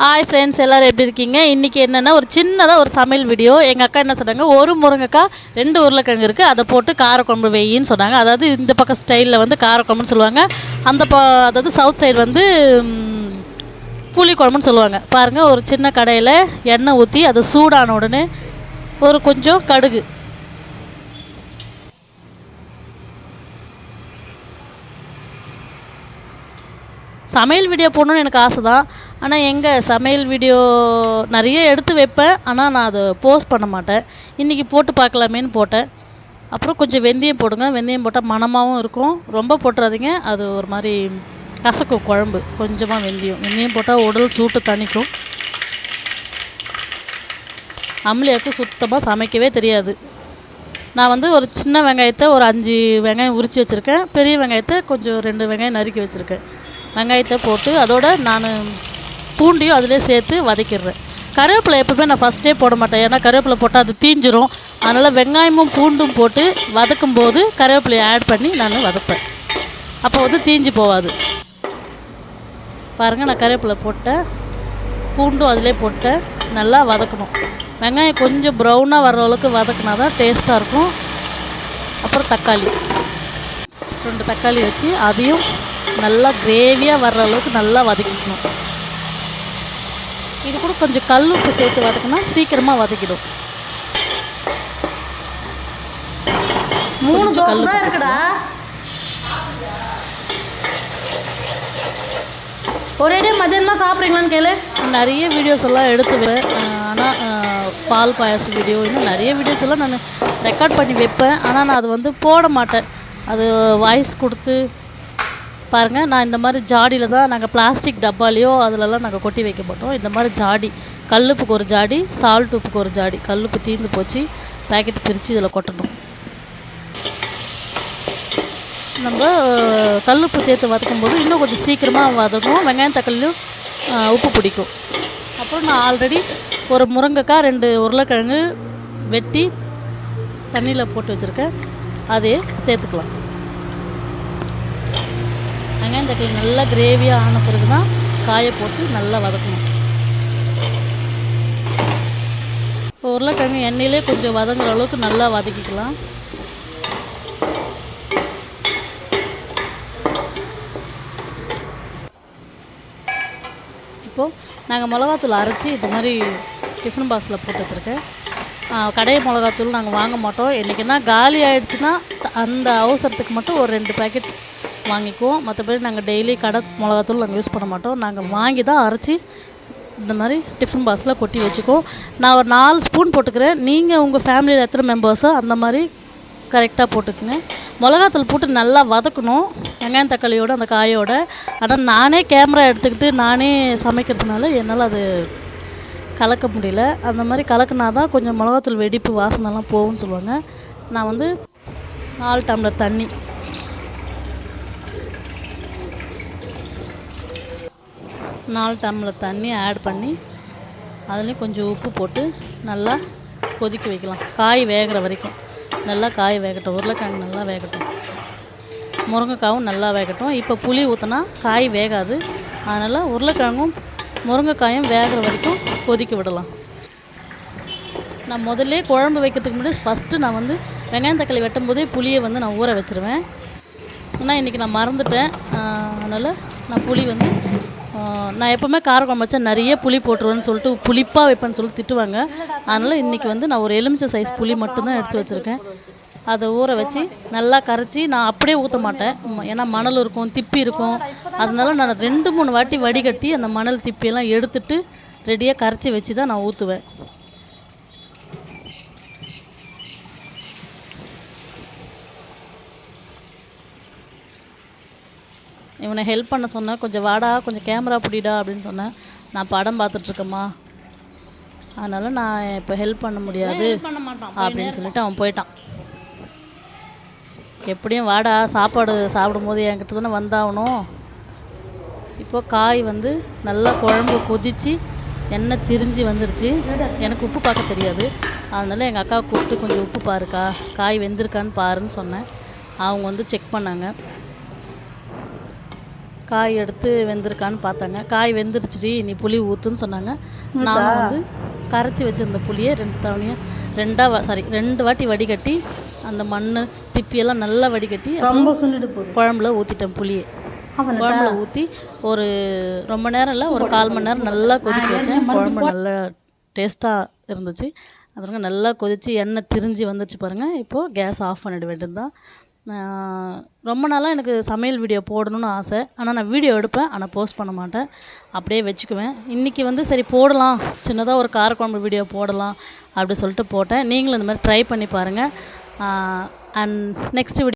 Hi friends, எல்லோரும் எப்படி இருக்கீங்க? இன்றைக்கி என்னென்னா ஒரு சின்னதாக ஒரு சமையல் வீடியோ. எங்கள் அக்கா என்ன சொன்னாங்க, ஒரு முருங்கைக்காய் 2 உருளைக்கிழங்கு இருக்குது, அதை போட்டு காரக்குழம்பு வெயின்னு சொன்னாங்க. அதாவது இந்த பக்கம் ஸ்டைலில் வந்து காரக்குழம்புன்னு சொல்லுவாங்க, அதாவது சவுத் சைடு வந்து புளிக்குழம்புன்னு சொல்லுவாங்க. பாருங்கள், ஒரு சின்ன கடையில் எண்ணெய் ஊற்றி அது சூடான உடனே ஒரு கொஞ்சம் கடுகு, சமையல் வீடியோ போடணுன்னு எனக்கு ஆசை தான். ஆனால் எங்கே சமையல் வீடியோ நிறைய எடுத்து வைப்பேன், ஆனால் நான் அதை போஸ்ட் பண்ண மாட்டேன். இன்றைக்கி போட்டு பார்க்கலாமேன்னு போட்டேன். அப்புறம் கொஞ்சம் வெந்தயம் போடுங்க, வெந்தயம் போட்டால் மணமாகவும் இருக்கும். ரொம்ப போட்டுறாதீங்க, அது ஒரு மாதிரி கசக்கும் குழம்பு. கொஞ்சமாக வெந்தயம் போட்டால் உடல் சூட்டு தணிக்கும். அம்லியாவுக்கு சுத்தமாக சமைக்கவே தெரியாது. நான் வந்து ஒரு சின்ன வெங்காயத்தை ஒரு 5 வெங்காயம் உரித்து வச்சுருக்கேன். பெரிய வெங்காயத்தை கொஞ்சம் 2 வெங்காயம் நறுக்கி வச்சுருக்கேன். வெங்காயத்தை போட்டு அதோட நான் பூண்டியும் அதிலே சேர்த்து வதக்கிடுறேன். கருவேப்பிலை எப்பவுமே நான் ஃபஸ்ட்டே போட மாட்டேன், ஏன்னா கருவேப்பிலை போட்டால் அது தீஞ்சிரும். அதனால் வெங்காயமும் பூண்டும் போட்டு வதக்கும் போது கருவேப்பிலையை ஆட் பண்ணி நான் வதப்பேன். அப்போ வந்து தீஞ்சு போகாது. பாருங்கள், நான் கருவேப்பிலை போட்டேன், பூண்டும் அதிலே போட்டேன். நல்லா வதக்கணும். வெங்காயம் கொஞ்சம் ப்ரௌனாக வர்ற அளவுக்கு வதக்கினா தான் டேஸ்ட்டாக இருக்கும். அப்புறம் தக்காளி 2 தக்காளி வச்சு அதையும் நல்லா கிரேவியாக வர்ற அளவுக்கு நல்லா வதக்கிக்கணும். இது கூட கொஞ்சம் கல் உப்பு சேர்த்து வதக்கினா சீக்கிரமாக வதக்கிடும். 3 கல் இருக்குடா. ஒரேடியே மதியானம் சாப்பிட்றீங்களான்னு கேளு. நிறைய வீடியோஸ் எல்லாம் எடுத்துவேன், ஆனால் பால் பாயாசம் வீடியோ, இன்னும் நிறைய வீடியோஸ் எல்லாம் நான் ரெக்கார்ட் பண்ணி வைப்பேன். ஆனால் நான் அது வந்து போட மாட்டேன். அது வாய்ஸ் கொடுத்து பாருங்கள். நான் இந்த மாதிரி ஜாடியில் தான், நாங்கள் பிளாஸ்டிக் டப்பாலையோ அதிலெல்லாம் நாங்கள் கொட்டி வைக்க மாட்டோம். இந்த மாதிரி ஜாடி, கல்லுப்புக்கு ஒரு ஜாடி, சால்ட் உப்புக்கு ஒரு ஜாடி. கல்லுப்பு தீர்ந்து போச்சு, பேக்கெட் பிரித்து இதில் கொட்டணும். நம்ம கல்லுப்பு சேர்த்து வதக்கும்போது இன்னும் கொஞ்சம் சீக்கிரமாக வதக்கும். வெங்காயம் தக்காளியும் உப்பு பிடிக்கும். அப்புறம் நான் ஆல்ரெடி ஒரு முருங்கைக்காய் 2 உருளைக்கிழங்கு வெட்டி தண்ணியில் போட்டு வச்சுருக்கேன், அதையே சேர்த்துக்கலாம். வெங்காயம் தக்காளி நல்லா கிரேவியாக ஆன பிறகு தான் காயை போட்டு நல்லா வதக்கணும். உருளைக்கிழங்கு எண்ணெயிலே கொஞ்சம் வதங்குற அளவுக்கு நல்லா வதக்கிக்கலாம். இப்போது நாங்கள் மிளகாத்தூள் அரைச்சி இந்த மாதிரி டிஃபன் பாக்ஸில் போட்டு வச்சுருக்கேன். கடை மிளகாத்தூள் நாங்கள் வாங்க மாட்டோம். என்றைக்குன்னா காலி ஆகிடுச்சுன்னா அந்த அவசரத்துக்கு மட்டும் ஒரு 2 பேக்கெட் வாங்கிக்குவோம். மற்றபடி நாங்கள் டெய்லி கடை மிளகாத்தூள் நாங்கள் யூஸ் பண்ண மாட்டோம். நாங்கள் வாங்கி தான் அரைச்சி இந்த மாதிரி டிஃபன் பாக்ஸில் கொட்டி வச்சுக்குவோம். நான் ஒரு 4 ஸ்பூன் போட்டுக்கிறேன். நீங்கள் உங்கள் ஃபேமிலியில் எத்தனை மெம்பர்ஸோ அந்த மாதிரி கரெக்டாக போட்டுக்குங்க. மிளகாத்தூள் போட்டு நல்லா வதக்கணும், வெங்காயம் தக்காளியோடு அந்த காயோட. ஆனால் நானே கேமரா எடுத்துக்கிட்டு நானே சமைக்கிறதுனால என்னால் அது கலக்க முடியல. அந்த மாதிரி கலக்குனா தான் கொஞ்சம் மிளகாத்தூள் வெடிப்பு வாசனைலாம் போகும்னு சொல்லுவாங்க. நான் வந்து 4 டம்ளர் தண்ணி, 4 டம்ளர் தண்ணி ஆட் பண்ணி அதுலேயும் கொஞ்சம் உப்பு போட்டு நல்லா கொதிக்க வைக்கலாம். காய் வேகிற வரைக்கும் நல்லா காய் வேகட்டும். உருளைக்கிழங்கு நல்லா வேகட்டும், முருங்கைக்காயும் நல்லா வேகட்டும். இப்போ புளி ஊற்றினா காய் வேகாது, அதனால் உருளைக்கிழங்கும் முருங்கைக்காயும் வேகிற வரைக்கும் கொதிக்க விடலாம். நான் முதல்ல குழம்பு வைக்கிறதுக்கு முன்னாடி ஃபஸ்ட்டு நான் வந்து வெங்காயம் தக்காளி வெட்டும் போதே புளியை வந்து நான் ஊற வச்சுருவேன். ஆனால் இன்றைக்கி நான் மறந்துட்டேன், அதனால் நான் புளி வந்து நான் எப்போவுமே காரக்குழம்பு வச்சா நிறைய புளி போட்டுருவேன்னு சொல்லிட்டு புளிப்பாக வைப்பேன்னு சொல்லிட்டு திட்டுவாங்க. அதனால் இன்றைக்கி வந்து நான் ஒரு எலுமிச்சை சைஸ் புளி மட்டும்தான் எடுத்து வச்சுருக்கேன். அதை ஊற வச்சு நல்லா கரைச்சி, நான் அப்படியே ஊற்ற மாட்டேன், ஏன்னா மணல் இருக்கும், திப்பி இருக்கும். அதனால நான் 2-3 வாட்டி வடிகட்டி அந்த மணல் திப்பியெல்லாம் எடுத்துட்டு ரெடியாக கரைச்சி வச்சு தான் நான் ஊற்றுவேன். இவனை ஹெல்ப் பண்ண சொன்னேன், கொஞ்சம் வாடா, கொஞ்சம் கேமரா பிடிடா அப்படின்னு சொன்னேன். நான் படம் பார்த்துட்ருக்கேம்மா, அதனால் நான் இப்போ ஹெல்ப் பண்ண முடியாது அப்படின்னு சொல்லிட்டு அவன் போயிட்டான். எப்படியும் வாடா, சாப்பாடு சாப்பிடும்போது என்கிட்ட தானே வந்தாகணும். இப்போது காய் வந்து நல்லா குழம்பு கொதித்து எண்ணெய் திரிஞ்சு வந்துருச்சு. எனக்கு உப்பு பார்க்க தெரியாது, அதனால் எங்கள் அக்காவை கூப்பிட்டு கொஞ்சம் உப்பு பாருக்கா, காய் வெந்திருக்கான்னு பாருன்னு சொன்னேன். அவங்க வந்து செக் பண்ணாங்க. காய் எடுத்து வெந்திருக்கான்னு பார்த்தாங்க. காய் வெந்துருச்சுடி, நீ புளி ஊற்றுன்னு சொன்னாங்க. நானும் வந்து கரைச்சி வச்சுருந்த புளியை 2 வாட்டி வடிகட்டி அந்த மண் திப்பியெல்லாம் நல்லா வடிகட்டி ரொம்ப சுண்டிட்டு போகுது. குழம்புல ஊற்றிட்டேன். புளியை குழம்புல ஊற்றி ரொம்ப நேரம் இல்லை, ஒரு 1/4 மணி நேரம் நல்லா கொதிக்க வச்சேன். குழம்பு நல்லா டேஸ்ட்டாக இருந்துச்சு. அப்புறம் நல்லா கொதித்து எண்ணெய் திரிஞ்சு வந்துச்சு பாருங்கள். இப்போது கேஸ் ஆஃப் பண்ணிட வேண்டியது தான். ரொம்ப நாளாக எனக்கு சமையல் வீடியோ போடணும்னு ஆசை. ஆனால் நான் வீடியோ எடுப்பேன், ஆனால் போஸ்ட் பண்ண மாட்டேன், அப்படியே வச்சுக்குவேன். இன்றைக்கி வந்து சரி போடலாம், சின்னதாக ஒரு காரக்குழம்பு வீடியோ போடலாம் அப்படி சொல்லிட்டு போட்டேன். நீங்களும் இந்த மாதிரி ட்ரை பண்ணி பாருங்கள். And next video